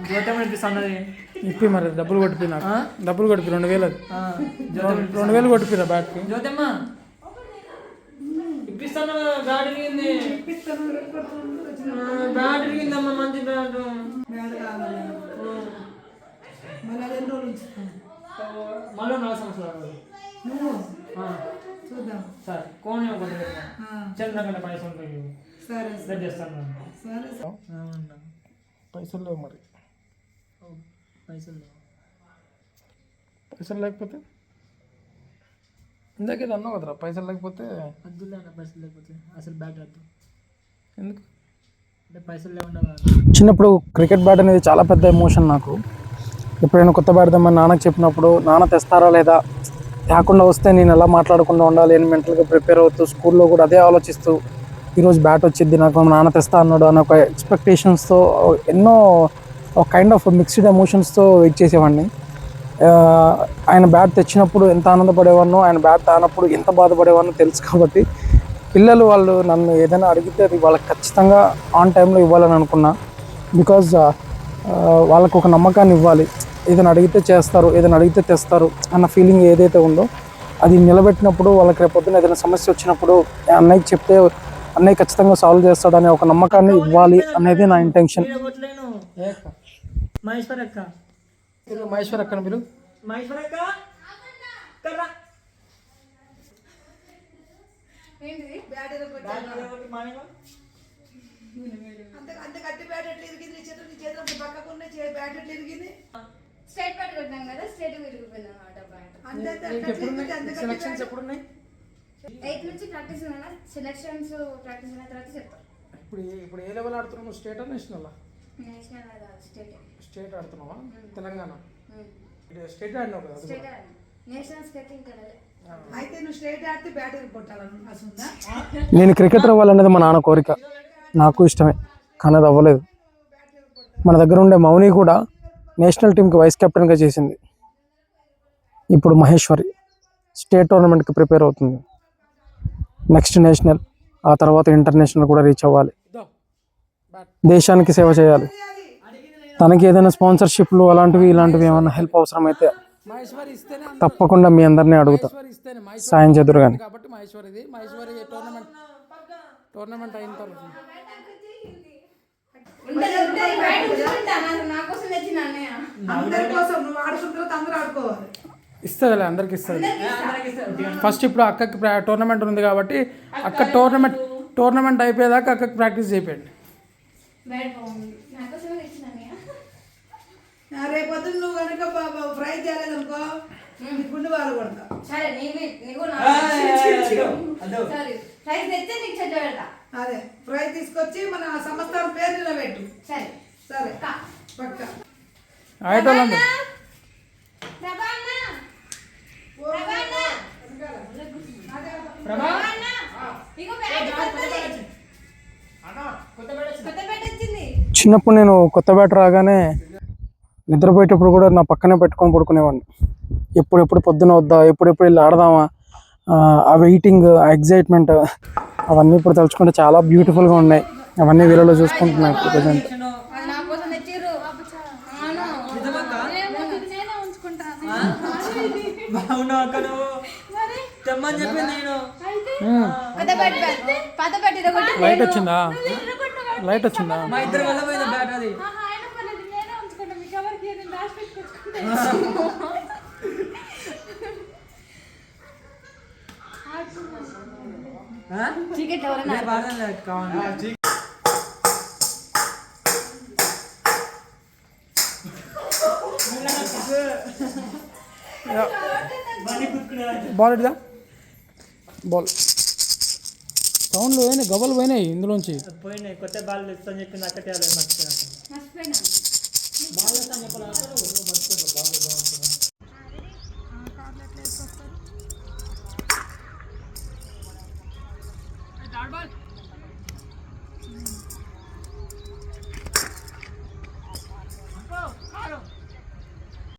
జ్యోతం ఇప్పిస్తున్నది. ఇప్పి మరి డబ్బులు కొట్టిపి నాకు డబ్బులు కొట్టిపి 2000 అది 2000 కొట్టిపిరా బ్యాట్కి. జ్యోతమ్మ ఇప్పిస్తాను. బ్యాట్ ఇరిగింది. బ్యాట్ ఇరిగిందమ్మా. మంచి బ్యాట్. మళ్ళీ 4 సంవత్సరాలు చూద్దాం సార్. కోన్ చంద్రకండ పైసలు సరే చేస్తాను. పైసలు లేవు మరి. పైసలు లేకపోతే ఇందాకే అన్నావు కదరా, పైసలు లేకపోతే వద్దులే అన్న. పైసలు లేకపోతే అసలు బ్యాట్ వద్దు. ఎందుకు అంటే పైసలు లేకుండా. చిన్నప్పుడు క్రికెట్ బ్యాట్ అనేది చాలా పెద్ద ఎమోషన్ నాకు. ఎప్పుడైనా కొత్త బ్యాట్ తెమ్మని నాన్నకు చెప్పినప్పుడు నాన్న తెస్తారా లేదా, లేకుండా వస్తే నేను ఎలా మాట్లాడకుండా ఉండాలి అని మెంటల్గా ప్రిపేర్ అవుతూ స్కూల్లో కూడా అదే ఆలోచిస్తూ ఈరోజు బ్యాట్ వచ్చింది నాకు నాన్న తెస్తా అన్నాడు అన్న ఒక ఎక్స్పెక్టేషన్స్తో ఎన్నో ఒక కైండ్ ఆఫ్ మిక్స్డ్ ఎమోషన్స్తో వెయిట్ చేసేవాడిని. ఆయన బ్యాట్ తెచ్చినప్పుడు ఎంత ఆనందపడేవాడినో, ఆయన బ్యాట్ తానప్పుడు ఎంత బాధపడేవాడినో తెలుసు. కాబట్టి పిల్లలు వాళ్ళు నన్ను ఏదైనా అడిగితే అది వాళ్ళకి ఖచ్చితంగా ఆన్ టైంలో ఇవ్వాలని అనుకున్నా. బికాజ్ వాళ్ళకు ఒక నమ్మకాన్ని ఇవ్వాలి. ఏదైనా అడిగితే చేస్తారు, ఏదైనా అడిగితే తెస్తారు అన్న ఫీలింగ్ ఏదైతే ఉందో అది నిలబెట్టినప్పుడు వాళ్ళకి రేపొద్దున ఏదైనా సమస్య వచ్చినప్పుడు అన్నయ్యకి చెప్తే అన్నయ్య ఖచ్చితంగా సాల్వ్ చేస్తాడనే ఒక నమ్మకాన్ని ఇవ్వాలి అనేది నా ఇంటెన్షన్. మహేశ్వర్ అక్క. మహేశ్వర్ అక్కను మీరు మహేశ్వర్ అక్క అంత కట్టి బ్యాట్ ఎట్లా ఇరిగింది? చేతులు పక్కకున్న బ్యాట్ ఎట్లా ఇరిగింది? స్ట్రైట్ బ్యాట్ కొట్టాం కదా, స్ట్రైట్ విరిగిపోయింది అన్నమాట బ్యాట్. సెలక్షన్స్ ఎప్పుడు ఉన్నాయి? 8 నుంచి ప్రాక్టీస్ ఉన్నా. సెలక్షన్స్ ప్రాక్టీస్ అయిన తర్వాత చెప్తాం. ఇప్పుడు ఏ లెవెల్ ఆడుతున్నావు? స్టేటా నేషనల్? National state. స్టేట్ ఆడుతున్నావా? తెలంగాణ స్టేట్ ఆడినావు కదా? స్టేట్ నేషనల్ స్టేట్ ఇంకా. అయితే నువ్వు స్ట్రైట్ ఆడితే బ్యాట్ కొట్టాలని ఉందా? నేను క్రికెటర్ అవ్వాలనేది మా నాన్న కోరిక, నాకు ఇష్టమే, కానీ అది అవ్వలేదు. మన దగ్గర ఉండే మౌని కూడా నేషనల్ టీంకి వైస్ కెప్టెన్గా చేసింది. ఇప్పుడు మహేశ్వరి స్టేట్ టోర్నమెంట్కి ప్రిపేర్ అవుతుంది. నెక్స్ట్ నేషనల్, ఆ తర్వాత ఇంటర్నేషనల్ కూడా రీచ్ అవ్వాలి. దేశానికి సేవ చేయాలి. తనకి ఏదైనా స్పాన్సర్షిప్లు అలాంటివి ఇలాంటివి ఏమైనా హెల్ప్ అవసరమైతే తప్పకుండా మీ అందరినీ అడుగుతా, సాయం చేదురు కానీ. కాబట్టి మహేశ్వరి టోర్నమెంట్ అయిన తర్వాత ఇస్తుందిలే, అందరికి ఇస్తుంది. ఫస్ట్ ఇప్పుడు అక్కకి టోర్నమెంట్ ఉంది కాబట్టి అక్క టోర్నమెంట్ అయిపోయేదాకా అక్కకి ప్రాక్టీస్ చేయండి. రేపొద్దు నువ్వు కనుక ఫ్రై చేయలేదనుకో గుండె బాగా కొడతా. అదే ఫ్రై తీసుకొచ్చి మన సంస్థ పేరు నిలబెట్టు. సరే సరే పక్క చిన్నప్పుడు నేను కొత్త బ్యాట్ రాగానే నిద్రపోయేటప్పుడు కూడా నా పక్కనే పెట్టుకొని పడుకునేవాడిని. ఎప్పుడెప్పుడు పొద్దున వద్దా, ఎప్పుడెప్పుడు వెళ్ళి ఆడదామా, ఆ వెయిటింగ్, ఆ ఎగ్జైట్మెంట్ అవన్నీ ఇప్పుడు తలుచుకుంటే చాలా బ్యూటిఫుల్గా ఉన్నాయి. అవన్నీ వీళ్ళలో చూసుకుంటున్నాను ఇప్పుడు ప్రజెంట్. లైట్ వచ్చిందా? లైట్ వచ్చిందా? మా ఇద్దరు వల్ల పోయింది బ్యాట్. అది బాల్ ఎట్దా? బాల్ సౌండ్లు పోయినాయి, గవ్వలు పోయినాయి ఇందులోంచి. పోయినాయి. కొత్త బాల్ ఇస్తాను చెప్పింది అక్కటే మర్చిపోయినా.